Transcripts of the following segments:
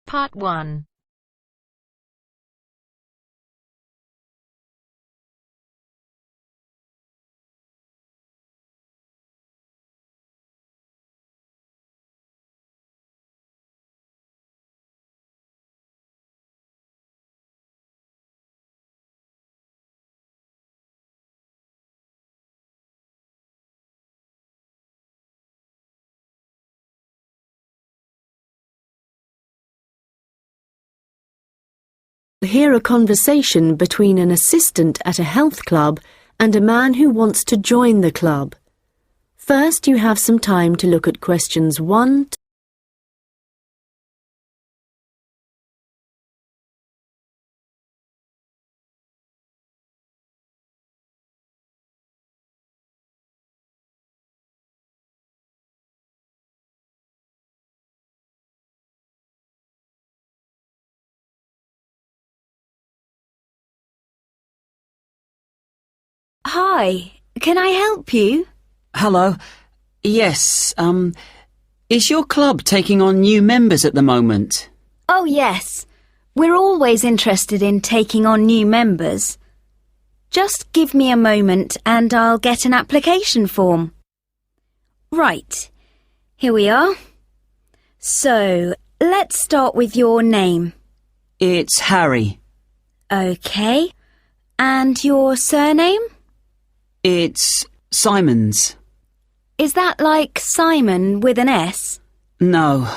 Part 1. Hear a conversation between an assistant at a health club and a man who wants to join the club. First, you have some time to look at questions 1 to Hi, can I help you? Hello. Yes, is your club taking on new members at the moment? Oh yes, we're always interested in taking on new members. Just give me a moment and I'll get an application form. Right, here we are. So, let's start with your name. It's Harry. Okay, and your surname? It's Simons. Is that like Simon with an S? No,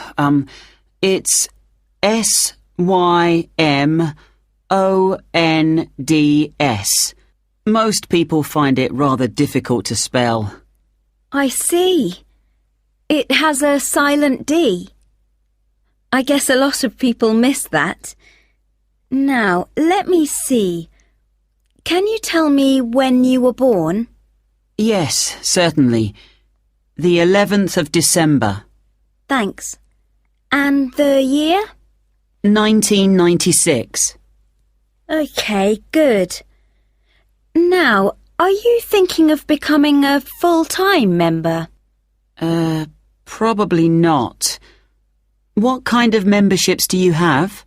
it's Symonds. Most people find it rather difficult to spell. I see. It has a silent D. I guess a lot of people miss that. Now, let me see. Can you tell me when you were born? Yes, certainly. The 11th of December. Thanks. And the year? 1996. Okay, good. Now, are you thinking of becoming a full-time member? Probably not. What kind of memberships do you have?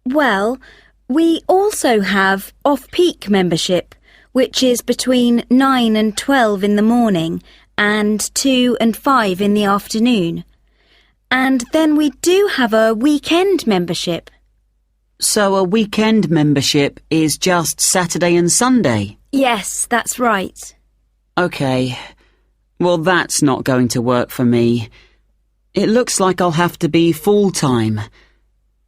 Well, we also have off-peak membership, which is between 9 and 12 in the morning and 2 and 5 in the afternoon. And then we do have a weekend membership. So a weekend membership is just Saturday and Sunday? Yes, that's right. OK. Well, that's not going to work for me. It looks like I'll have to be full-time.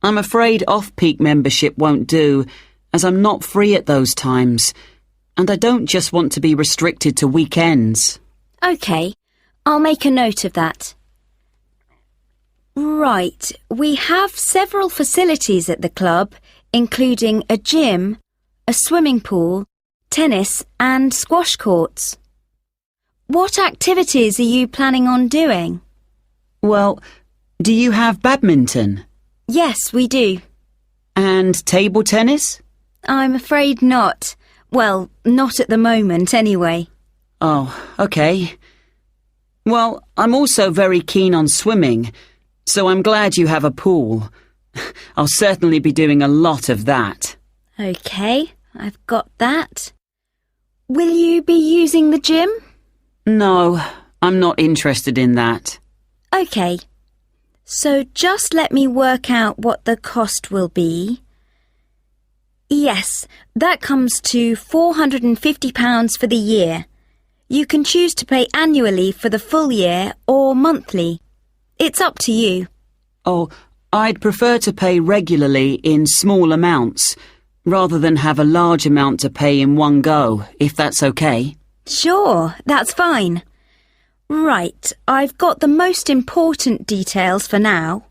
I'm afraid off-peak membership won't do, as I'm not free at those times, and I don't just want to be restricted to weekends. OK, I'll make a note of that. Right, we have several facilities at the club, including a gym, a swimming pool, tennis and squash courts. What activities are you planning on doing? Well, do you have badminton? Yes, we do. And table tennis? I'm afraid not. Well, not at the moment, anyway. Oh, OK. Well, I'm also very keen on swimming, so I'm glad you have a pool. I'll certainly be doing a lot of that. OK, I've got that. Will you be using the gym? No, I'm not interested in that. OK. So just let me work out what the cost will be. Yes, that comes to £450 for the year. You can choose to pay annually for the full year or monthly. It's up to you. Oh, I'd prefer to pay regularly in small amounts, rather than have a large amount to pay in one go, if that's okay. Sure, that's fine. Right, I've got the most important details for now.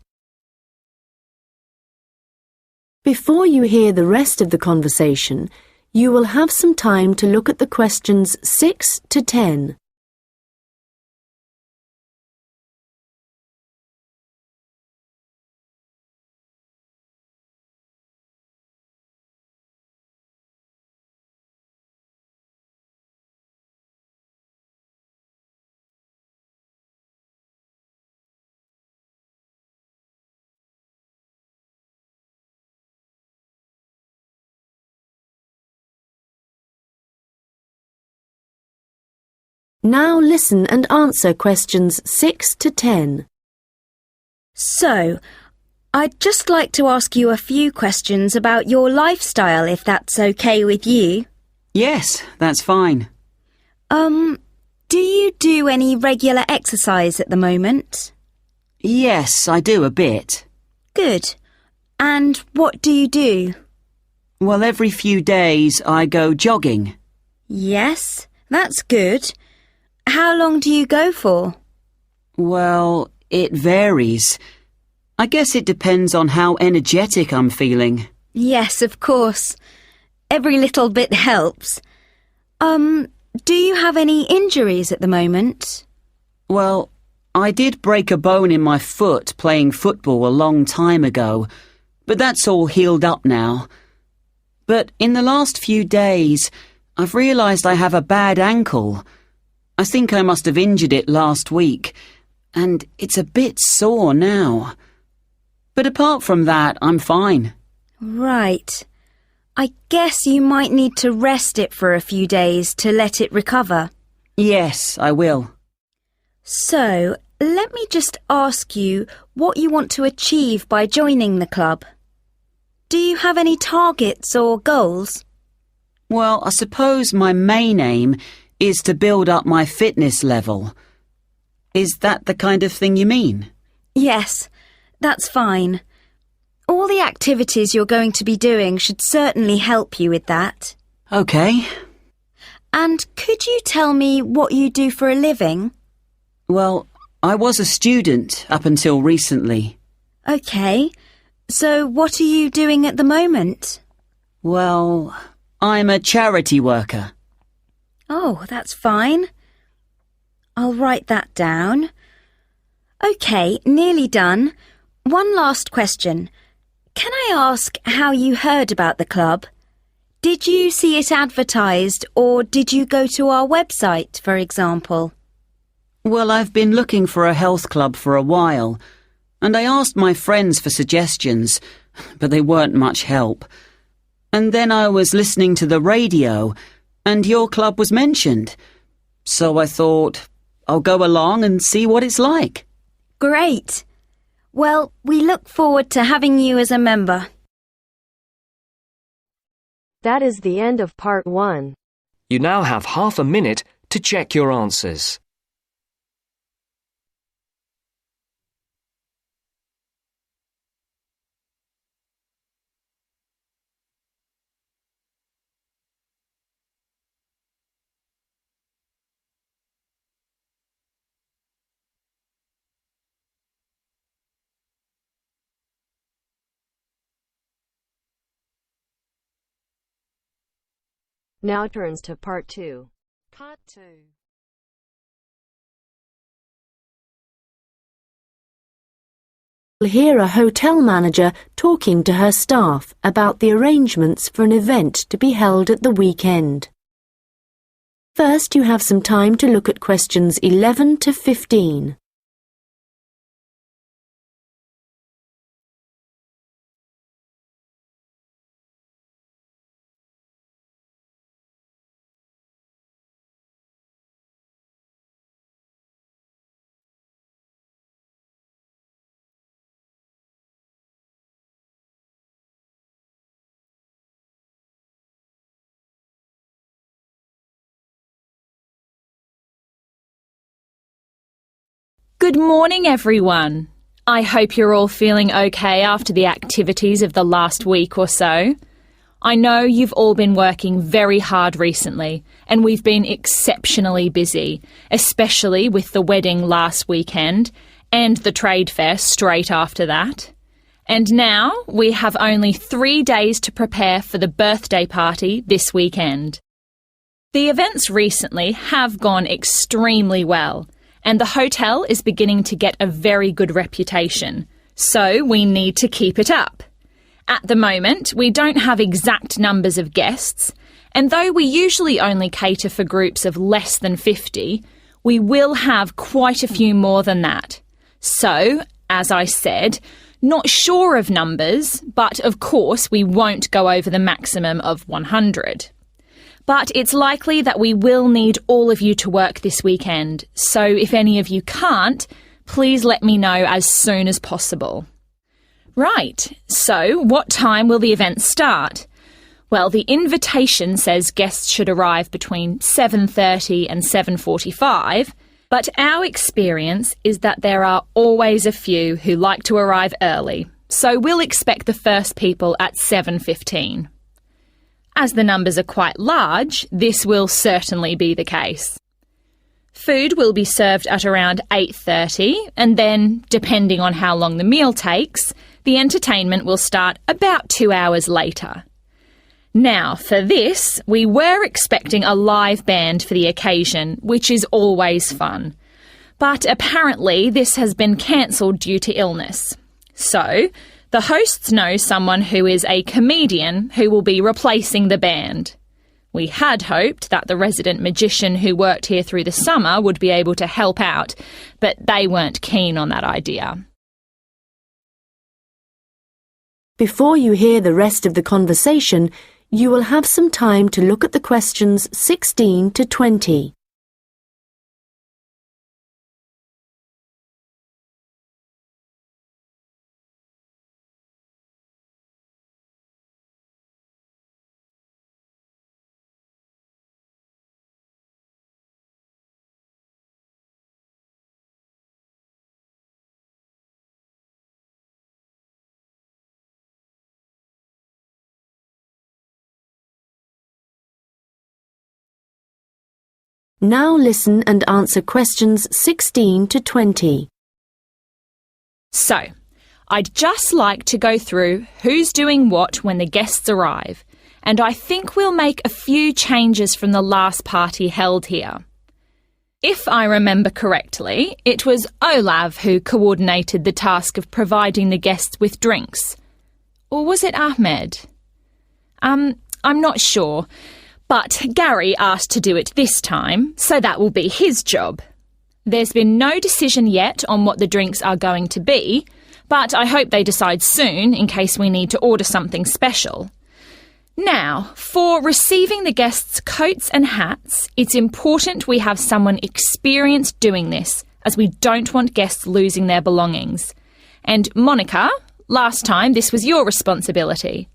Before you hear the rest of the conversation, you will have some time to look at the questions 6 to 10. Now listen and answer questions 6 to 10. So, I'd just like to ask you a few questions about your lifestyle, if that's okay with you. Yes, that's fine. Do you do any regular exercise at the moment? Yes, I do a bit. Good. And what do you do? Well, every few days I go jogging. Yes, that's good. How long do you go for? Well, it varies. I guess it depends on how energetic I'm feeling. Yes, of course. Every little bit helps. Do you have any injuries at the moment? Well, I did break a bone in my foot playing football a long time ago, but that's all healed up now. But in the last few days, I've realised I have a bad ankle. I think I must have injured it last week, and it's a bit sore now. But apart from that, I'm fine. Right. I guess you might need to rest it for a few days to let it recover. Yes, I will. So, let me just ask you what you want to achieve by joining the club. Do you have any targets or goals? Well, I suppose my main aim is to build up my fitness level. Is that the kind of thing you mean? Yes, that's fine. All the activities you're going to be doing should certainly help you with that. Okay. And could you tell me what you do for a living? Well, I was a student up until recently. Okay. So what are you doing at the moment? Well, I'm a charity worker. Oh, that's fine. I'll write that down. Okay, nearly done. One last question. Can I ask how you heard about the club? Did you see it advertised, or did you go to our website, for example? Well, I've been looking for a health club for a while, and I asked my friends for suggestions, but they weren't much help. And then I was listening to the radio, and your club was mentioned. So I thought, I'll go along and see what it's like. Great. Well, we look forward to having you as a member. That is the end of part 1. You now have half a minute to check your answers. Now turns to part 2. Part 2. We'll hear a hotel manager talking to her staff about the arrangements for an event to be held at the weekend. First, you have some time to look at questions 11 to 15. Good morning, everyone. I hope you're all feeling okay after the activities of the last week or so. I know you've all been working very hard recently, and we've been exceptionally busy, especially with the wedding last weekend and the trade fair straight after that. And now we have only 3 days to prepare for the birthday party this weekend. The events recently have gone extremely well, and the hotel is beginning to get a very good reputation, so we need to keep it up. At the moment, we don't have exact numbers of guests, and though we usually only cater for groups of less than 50, we will have quite a few more than that. So, as I said, not sure of numbers, but of course we won't go over the maximum of 100. But it's likely that we will need all of you to work this weekend, so if any of you can't, please let me know as soon as possible. Right, so what time will the event start? Well, the invitation says guests should arrive between 7:30 and 7:45, but our experience is that there are always a few who like to arrive early, so we'll expect the first people at 7:15. As the numbers are quite large, this will certainly be the case. Food will be served at around 8:30, and then, depending on how long the meal takes, the entertainment will start about 2 hours later. Now, for this, we were expecting a live band for the occasion, which is always fun. But apparently this has been cancelled due to illness. So, the hosts know someone who is a comedian who will be replacing the band. We had hoped that the resident magician who worked here through the summer would be able to help out, but they weren't keen on that idea. Before you hear the rest of the conversation, you will have some time to look at the questions 16 to 20. Now listen and answer questions 16 to 20. So, I'd just like to go through who's doing what when the guests arrive, and I think we'll make a few changes from the last party held here. If I remember correctly, it was Olav who coordinated the task of providing the guests with drinks. Or was it Ahmed? I'm not sure. But Gary asked to do it this time, so that will be his job. There's been no decision yet on what the drinks are going to be, but I hope they decide soon in case we need to order something special. Now, for receiving the guests' coats and hats, it's important we have someone experienced doing this, as we don't want guests losing their belongings. And Monica, last time this was your responsibility.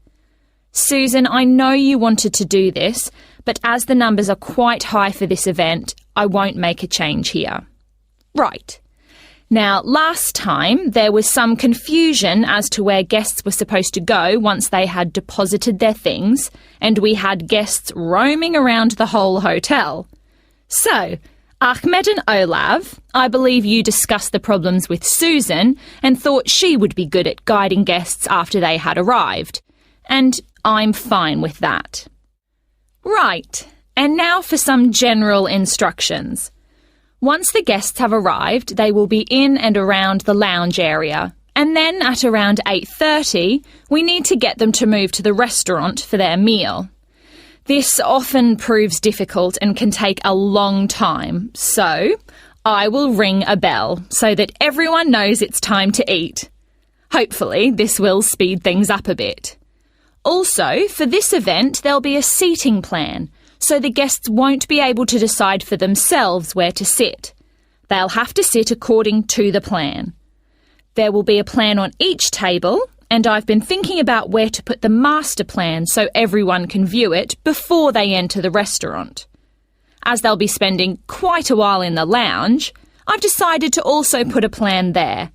Susan, I know you wanted to do this, but as the numbers are quite high for this event, I won't make a change here. Right. Now, last time there was some confusion as to where guests were supposed to go once they had deposited their things, and we had guests roaming around the whole hotel. So, Ahmed and Olav, I believe you discussed the problems with Susan and thought she would be good at guiding guests after they had arrived. And I'm fine with that. Right, and now for some general instructions. Once the guests have arrived, they will be in and around the lounge area, and then at around 8:30, we need to get them to move to the restaurant for their meal. This often proves difficult and can take a long time, so I will ring a bell so that everyone knows it's time to eat. Hopefully, this will speed things up a bit. Also, for this event, there'll be a seating plan, so the guests won't be able to decide for themselves where to sit. They'll have to sit according to the plan. There will be a plan on each table, and I've been thinking about where to put the master plan so everyone can view it before they enter the restaurant. As they'll be spending quite a while in the lounge, I've decided to also put a plan there.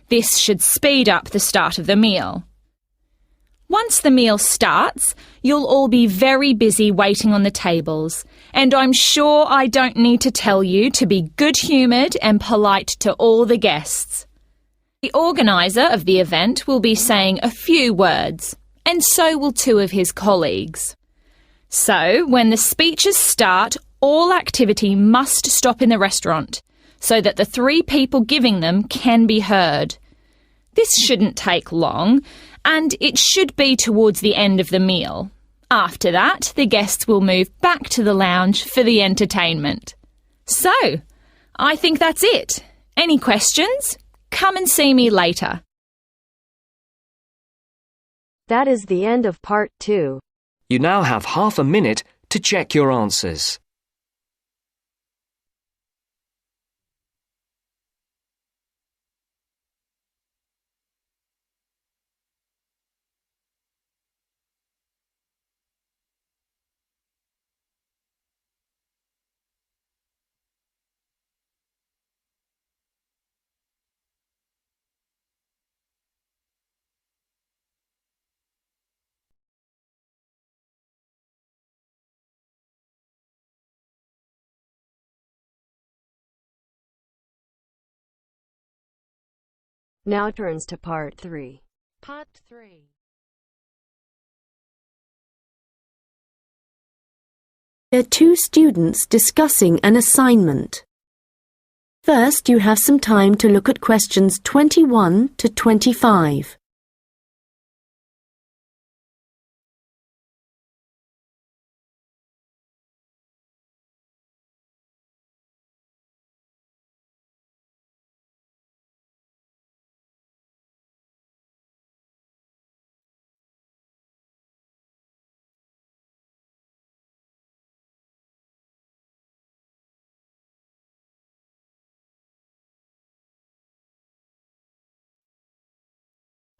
This should speed up the start of the meal. Once the meal starts, you'll all be very busy waiting on the tables, and I'm sure I don't need to tell you to be good-humoured and polite to all the guests. The organiser of the event will be saying a few words, and so will two of his colleagues. So, when the speeches start, all activity must stop in the restaurant, so that the 3 people giving them can be heard. This shouldn't take long, and it should be towards the end of the meal. After that, the guests will move back to the lounge for the entertainment. So, I think that's it. Any questions? Come and see me later. That is the end of part 2. You now have half a minute to check your answers. Now turns to Part 3. Part 3. There are two students discussing an assignment. First, you have some time to look at questions 21 to 25.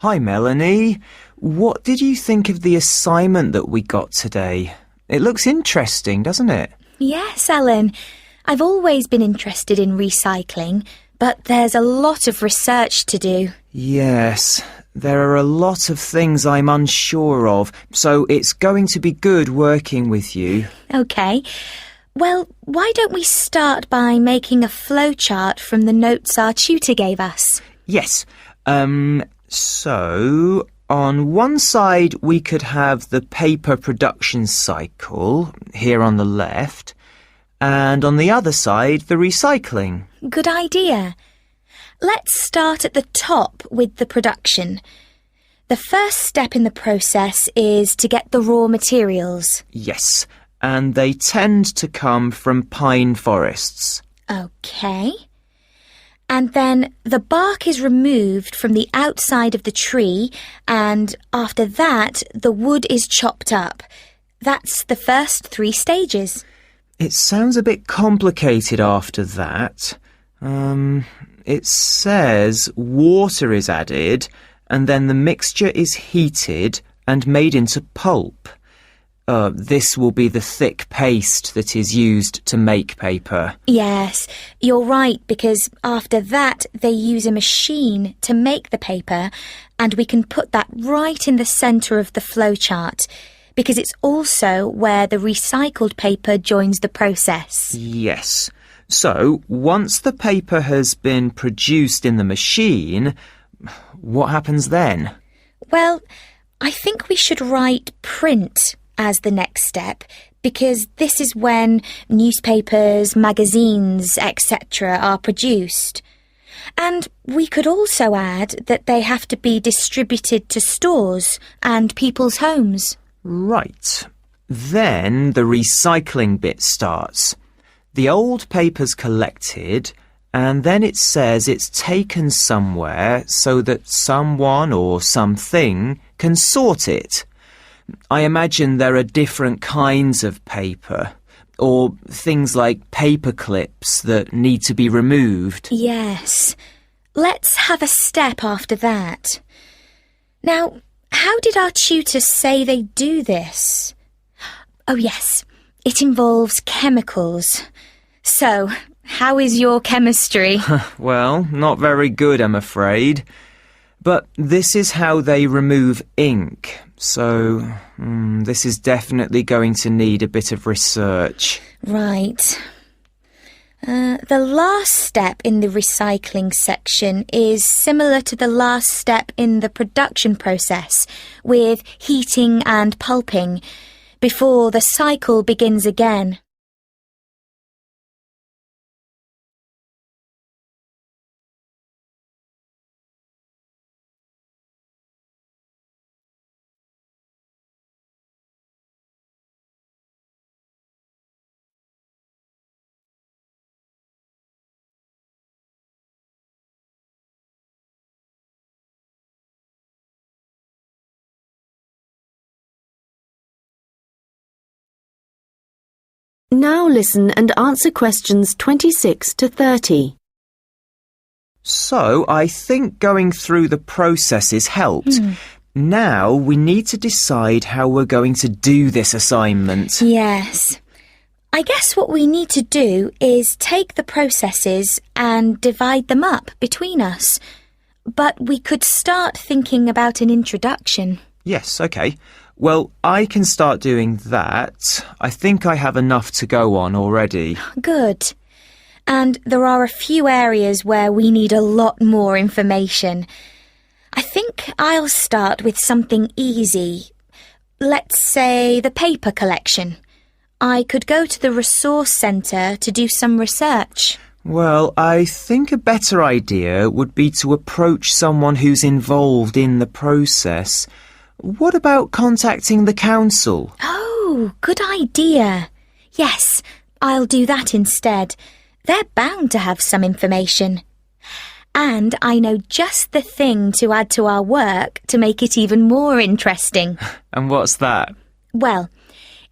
Hi Melanie, what did you think of the assignment that we got today? It looks interesting, doesn't it? Yes, Alan. I've always been interested in recycling, but there's a lot of research to do. Yes, there are a lot of things I'm unsure of, so it's going to be good working with you. OK. Well, why don't we start by making a flowchart from the notes our tutor gave us? Yes, so on one side we could have the paper production cycle, here on the left, and on the other side the recycling. Good idea. Let's start at the top with the production. The first step in the process is to get the raw materials. Yes, and they tend to come from pine forests. OK. And then the bark is removed from the outside of the tree, and after that, the wood is chopped up. That's the first 3 stages. It sounds a bit complicated after that. It says water is added, and then the mixture is heated and made into pulp. This will be the thick paste that is used to make paper. Yes, you're right, because after that they use a machine to make the paper, and we can put that right in the centre of the flowchart, because it's also where the recycled paper joins the process. Yes. So, once the paper has been produced in the machine, what happens then? Well, I think we should write print as the next step, because this is when newspapers, magazines, etc. are produced. And we could also add that they have to be distributed to stores and people's homes. Right. Then the recycling bit starts. The old paper's collected, and then it says it's taken somewhere so that someone or something can sort it. I imagine there are different kinds of paper, or things like paper clips that need to be removed. Yes. Let's have a step after that. Now, how did our tutors say they do this? Oh yes, it involves chemicals. So, how is your chemistry? Well, not very good, I'm afraid. But this is how they remove ink, so this is definitely going to need a bit of research. Right. The last step in the recycling section is similar to the last step in the production process, with heating and pulping, before the cycle begins again. Now listen and answer questions 26 to 30. So, I think going through the processes helped. Now we need to decide how we're going to do this assignment. Yes. I guess what we need to do is take the processes and divide them up between us. But we could start thinking about an introduction. Yes, OK. Well, I can start doing that. I think I have enough to go on already. Good. And there are a few areas where we need a lot more information. I think I'll start with something easy. Let's say the paper collection. I could go to the resource centre to do some research. Well, I think a better idea would be to approach someone who's involved in the process. What about contacting the council? Oh, good idea. Yes, I'll do that instead. They're bound to have some information. And I know just the thing to add to our work to make it even more interesting. And what's that? Well,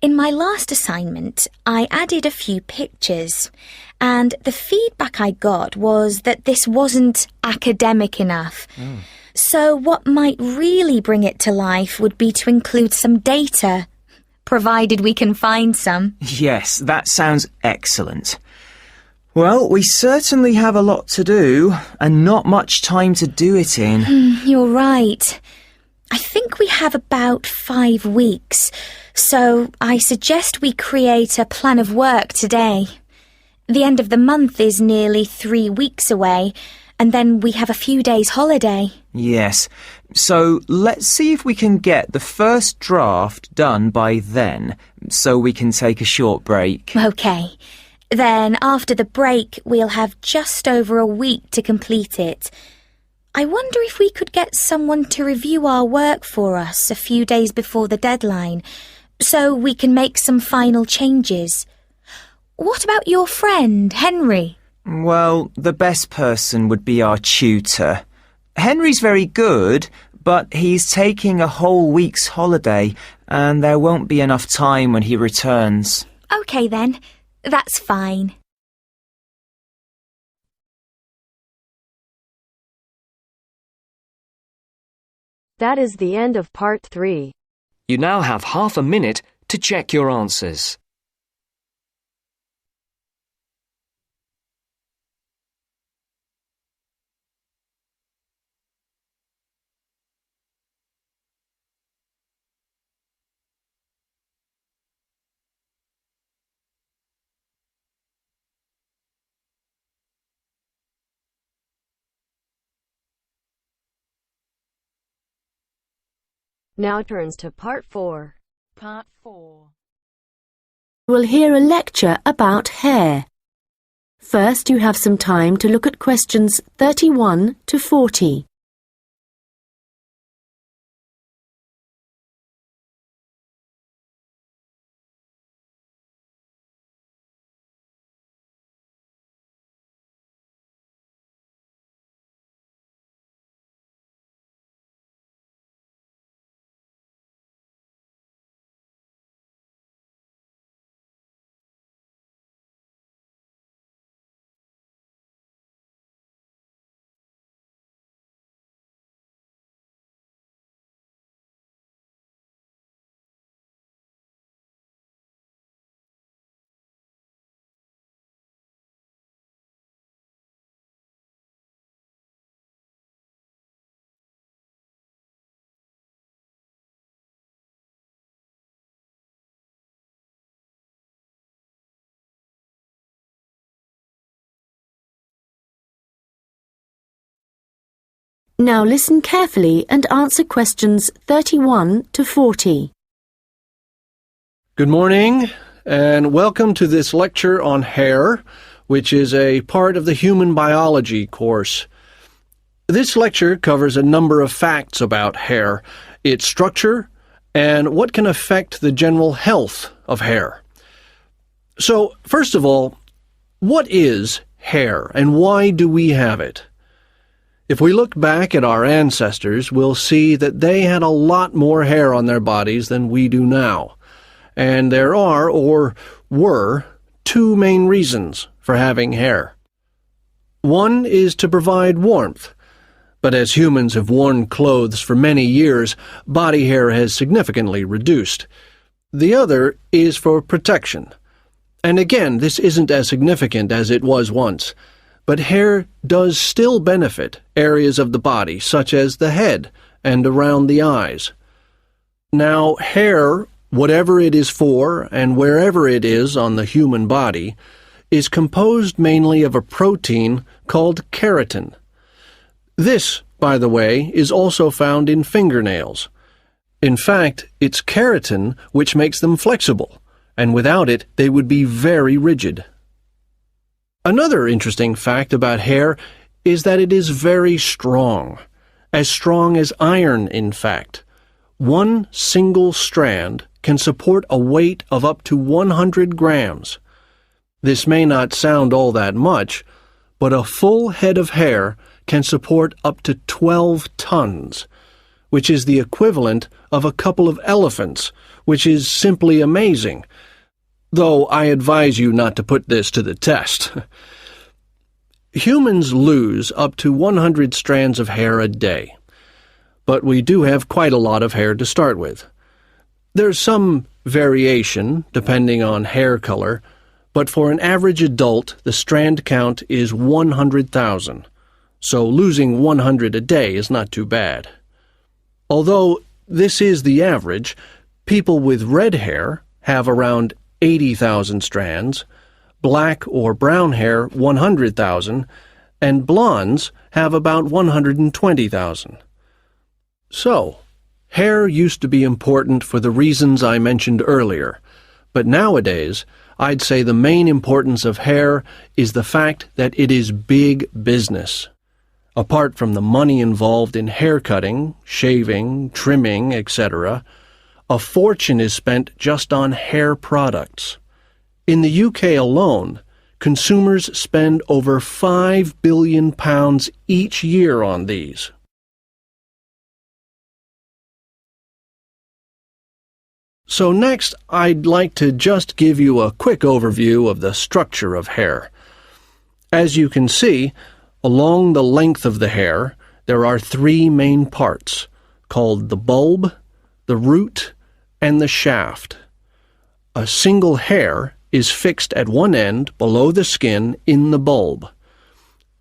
in my last assignment, I added a few pictures, and the feedback I got was that this wasn't academic enough. So what might really bring it to life would be to include some data, provided we can find some. Yes, that sounds excellent. Well, we certainly have a lot to do, and not much time to do it in. You're right. I think we have about 5 weeks, so I suggest we create a plan of work today. The end of the month is nearly 3 weeks away, and then we have a few days holiday. Yes, so let's see if we can get the first draft done by then, so we can take a short break. OK. Then after the break, we'll have just over a week to complete it. I wonder if we could get someone to review our work for us a few days before the deadline, so we can make some final changes. What about your friend, Henry? Well, the best person would be our tutor. Henry's very good, but he's taking a whole week's holiday, and there won't be enough time when he returns. OK then, that's fine. That is the end of part 3. You now have half a minute to check your answers. Now turns to part 4. Part 4. We'll hear a lecture about hair. First, you have some time to look at questions 31 to 40. Now listen carefully and answer questions 31 to 40. Good morning, and welcome to this lecture on hair, which is a part of the human biology course. This lecture covers a number of facts about hair, its structure, and what can affect the general health of hair. So, first of all, what is hair, and why do we have it? If we look back at our ancestors, we'll see that they had a lot more hair on their bodies than we do now. and there are, or were, two main reasons for having hair. One is to provide warmth, but as humans have worn clothes for many years, body hair has significantly reduced. The other is for protection. And again, this isn't as significant as it was once, but hair does still benefit areas of the body, such as the head and around the eyes. Now, hair, whatever it is for and wherever it is on the human body, is composed mainly of a protein called keratin. This, by the way, is also found in fingernails. In fact, it's keratin which makes them flexible, and without it they would be very rigid. Another interesting fact about hair is that it is very strong as iron, in fact. One single strand can support a weight of up to 100 grams. This may not sound all that much, but a full head of hair can support up to 12 tons, which is the equivalent of a couple of elephants, which is simply amazing, though I advise you not to put this to the test. Humans lose up to 100 strands of hair a day, but we do have quite a lot of hair to start with. There's some variation depending on hair color, but for an average adult, the strand count is 100,000, so losing 100 a day is not too bad. Although this is the average, people with red hair have around 80,000 strands, black or brown hair 100,000, and blondes have about 120,000. So, hair used to be important for the reasons I mentioned earlier, but nowadays I'd say the main importance of hair is the fact that it is big business. Apart from the money involved in hair cutting, shaving, trimming, etc., a fortune is spent just on hair products. In the UK alone, consumers spend over £5 billion each year on these. So next, I'd like to just give you a quick overview of the structure of hair. As you can see, along the length of the hair, there are three main parts, called the bulb, the root, and the shaft. A single hair is fixed at one end below the skin in the bulb.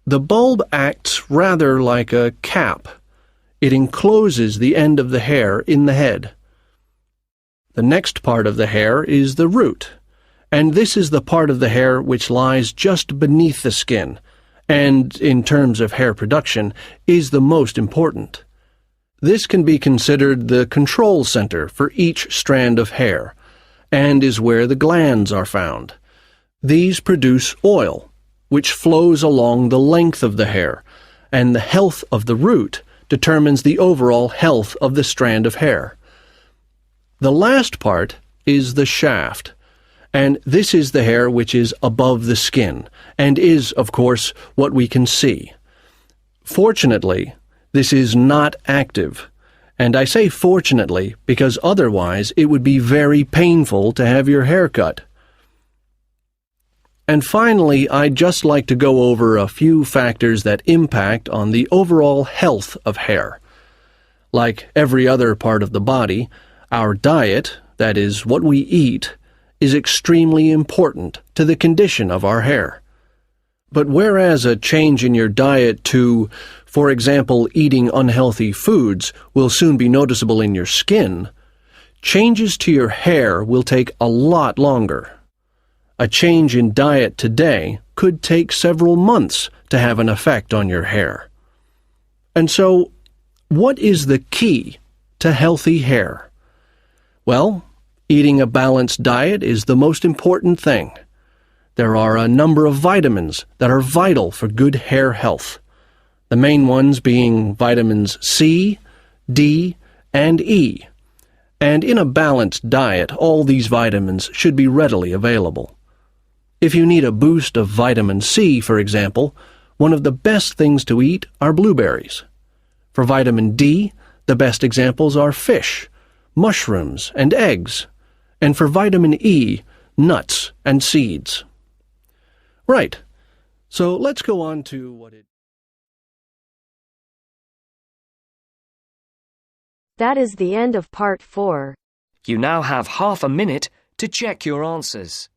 The bulb acts rather like a cap. It encloses the end of the hair in the head. The next part of the hair is the root, and this is the part of the hair which lies just beneath the skin, and, in terms of hair production, is the most important. This can be considered the control center for each strand of hair, and is where the glands are found. These produce oil, which flows along the length of the hair, and the health of the root determines the overall health of the strand of hair. The last part is the shaft, and this is the hair which is above the skin, and is, of course, what we can see. Fortunately, this is not active, and I say fortunately because otherwise it would be very painful to have your hair cut. And finally, I'd just like to go over a few factors that impact on the overall health of hair. Like every other part of the body, our diet, that is, what we eat, is extremely important to the condition of our hair. But whereas a change in your diet to, for example, eating unhealthy foods will soon be noticeable in your skin, changes to your hair will take a lot longer. A change in diet today could take several months to have an effect on your hair. And so, what is the key to healthy hair? Well, eating a balanced diet is the most important thing. There are a number of vitamins that are vital for good hair health, the main ones being vitamins C, D, and E. And in a balanced diet, all these vitamins should be readily available. If you need a boost of vitamin C, for example, one of the best things to eat are blueberries. For vitamin D, the best examples are fish, mushrooms, and eggs. and for vitamin E, nuts and seeds. Right. So let's go on to what it... That is the end of part 4. You now have half a minute to check your answers.